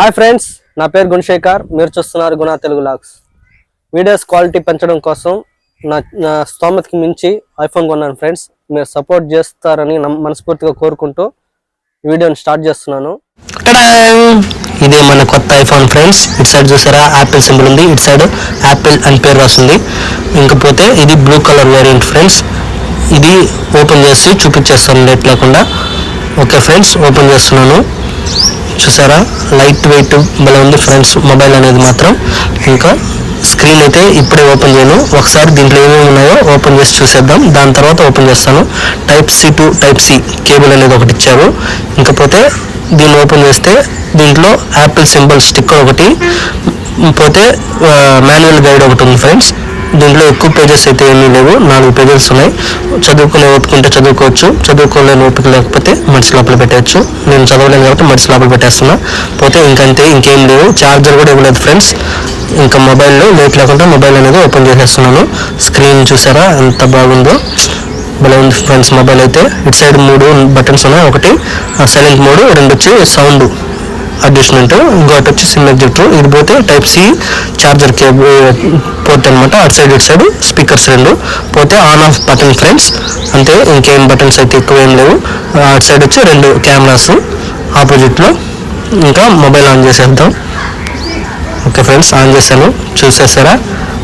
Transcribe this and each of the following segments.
Hi friends, నా పేరు గుణశేఖర్. మీరు చూస్తున్నారు గుణ తెలుగు లాగ్స్. వీడియోస్ క్వాలిటీ పెంచడం కోసం నా స్తోమతకి మించి ఐఫోన్ కొన్నాను ఫ్రెండ్స్. మీరు సపోర్ట్ చేస్తారని మనస్ఫూర్తిగా కోరుకుంటూ వీడియోని స్టార్ట్ చేస్తున్నాను. ఇదే మన కొత్త ఐఫోన్ ఫ్రెండ్స్. ఇటు సైడ్ చూసారా యాపిల్ సింబల్ ఉంది, ఇటు సైడ్ యాపిల్ అని పేరు రాస్తుంది. ఇంకపోతే ఇది బ్లూ కలర్ వేరియంట్ ఫ్రెండ్స్. ఇది ఓపెన్ చేసి చూపించేస్తాను లేట్ లేకుండా. ఓకే ఫ్రెండ్స్, ఓపెన్ చేస్తున్నాను. చూసారా లైట్ వెయిట్ భలే ఉంది ఫ్రెండ్స్ మొబైల్ అనేది మాత్రం. ఇంకా స్క్రీన్ అయితే ఇప్పుడే ఓపెన్ చేయను, ఒకసారి దీంట్లో ఏమేమి ఉన్నాయో ఓపెన్ చేసి చూసేద్దాం, దాని తర్వాత ఓపెన్ చేస్తాను. Type C to type C cable అనేది ఒకటి ఇచ్చారు. ఇంకపోతే దీన్ని ఓపెన్ చేస్తే దీంట్లో యాపిల్ సింబల్ స్టిక్కర్ ఒకటి, పోతే మాన్యువల్ గైడ్ ఒకటి ఉంది ఫ్రెండ్స్. దీంట్లో ఎక్కువ పేజెస్ అయితే ఏమీ లేవు, 4 పేజెస్ ఉన్నాయి. చదువుకునే ఓపిక ఉంటే చదువుకోవచ్చు, చదువుకోలేని ఓపిక లేకపోతే మడిచి లోపల పెట్టవచ్చు. నేను చదవలేను కాబట్టి మడిచి లోపల పెట్టేస్తున్నా. పోతే ఇంకంతే, ఇంకేం లేవు. ఛార్జర్ కూడా ఇవ్వలేదు ఫ్రెండ్స్. ఇంకా మొబైల్లో లేట్ లేకుండా మొబైల్ అనేది ఓపెన్ చేసేస్తున్నాను. స్క్రీన్ చూసారా ఎంత బాగుందో, భలే ఉంది ఫ్రెండ్స్ మొబైల్ అయితే. ఇటు సైడ్ 3 బటన్స్ ఉన్నాయి, ఒకటి సైలెంట్ మోడ్, 2 వచ్చి సౌండ్ అడ్జస్ట్మెంట్, ఇంకోటి వచ్చి సిమ్ ఎగ్జిట్. ఇది పోతే type C charger cable port అనమాట. అటు సైడ్ ఇటు సైడ్ స్పీకర్స్ 2, పోతే ఆన్ ఆఫ్ బటన్ ఫ్రెండ్స్. అంతే, ఇంకేం బటన్స్ అయితే ఎక్కువ ఏం లేవు. అటు సైడ్ వచ్చి 2 కెమెరాస్ ఆపోజిట్లో. ఇంకా మొబైల్ ఆన్ చేసేద్దాం. ఓకే ఫ్రెండ్స్, ఆన్ చేశాను. చూసేసారా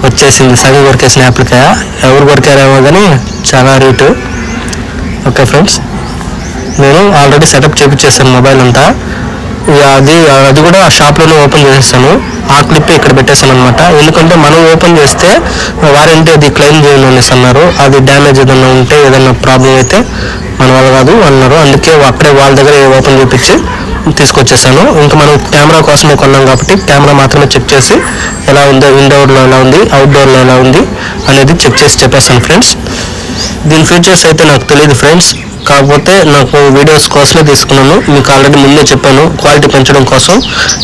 వచ్చేసింది. సగం కొరికేసిన యాప్లికాయ, ఎవరు కొరికారేమో కానీ చాలా రేటు. ఓకే ఫ్రెండ్స్, నేను ఆల్రెడీ సెటప్ చేపించేసాను మొబైల్ అంతా. అది కూడా షాప్లోనే ఓపెన్ చేసేసాను. ఆ క్లిప్ ఇక్కడ పెట్టేసాను అనమాట. ఎందుకంటే మనం ఓపెన్ చేస్తే వారంటీ అది క్లెయిమ్ చేయాలి అనేసి అన్నారు. అది డ్యామేజ్ ఏదైనా ఉంటే, ఏదైనా ప్రాబ్లం అయితే మన వాళ్ళు కాదు అన్నారు. అందుకే అక్కడే వాళ్ళ దగ్గర ఓపెన్ చేయించి తీసుకొచ్చేసాను. ఇంకా మనం కెమెరా కోసమే కొన్నాం కాబట్టి కెమెరా మాత్రమే చెక్ చేసి ఎలా ఉందో, ఇండోర్లో ఎలా ఉంది, అవుట్డోర్లో ఎలా ఉంది అనేది చెక్ చేసి చెప్పేస్తాను ఫ్రెండ్స్. దీని ఫీచర్స్ అయితే నాకు తెలియదు ఫ్రెండ్స్, కాకపోతే నాకు వీడియోస్ కోసమే తీసుకున్నాను. మీకు ఆల్రెడీ ముందే చెప్పాను, క్వాలిటీ పెంచడం కోసం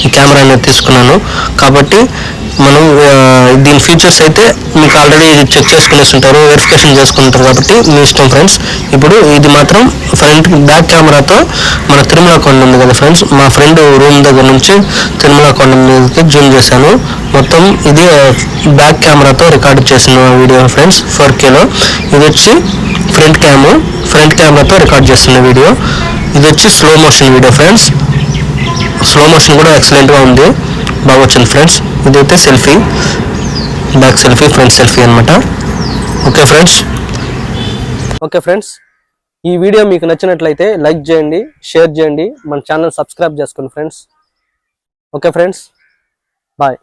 ఈ కెమెరా అనేది తీసుకున్నాను. కాబట్టి మనం దీని ఫీచర్స్ అయితే మీకు ఆల్రెడీ చెక్ చేసుకునేసి ఉంటారు, వెరిఫికేషన్ చేసుకుంటారు కాబట్టి మీ ఇష్టం ఫ్రెండ్స్. ఇప్పుడు ఇది మాత్రం బ్యాక్ కెమెరాతో మన తిరుమల కొండ ఉంది కదా ఫ్రెండ్స్, మా ఫ్రెండ్ రూమ్ దగ్గర నుంచి తిరుమల కొండ మీదకి జూమ్ చేశాను. మొత్తం ఇది బ్యాక్ కెమెరాతో రికార్డ్ చేసిన వీడియో ఫ్రెండ్స్, 4Kలో. ఇది వచ్చి ఫ్రంట్ కెమెరాతో రికార్డ్ చేస్తున్న వీడియో. ఇది వచ్చి slow motion video friends. Slow motion కూడా ఎక్సలెంట్గా ఉంది, బాగా వచ్చింది ఫ్రెండ్స్. ఇదైతే selfie, back selfie, front selfie అనమాట. ఓకే ఫ్రెండ్స్, ఈ వీడియో మీకు నచ్చినట్లయితే లైక్ చేయండి, షేర్ చేయండి, మన ఛానల్ సబ్స్క్రైబ్ చేసుకోండి ఫ్రెండ్స్. Okay friends, bye.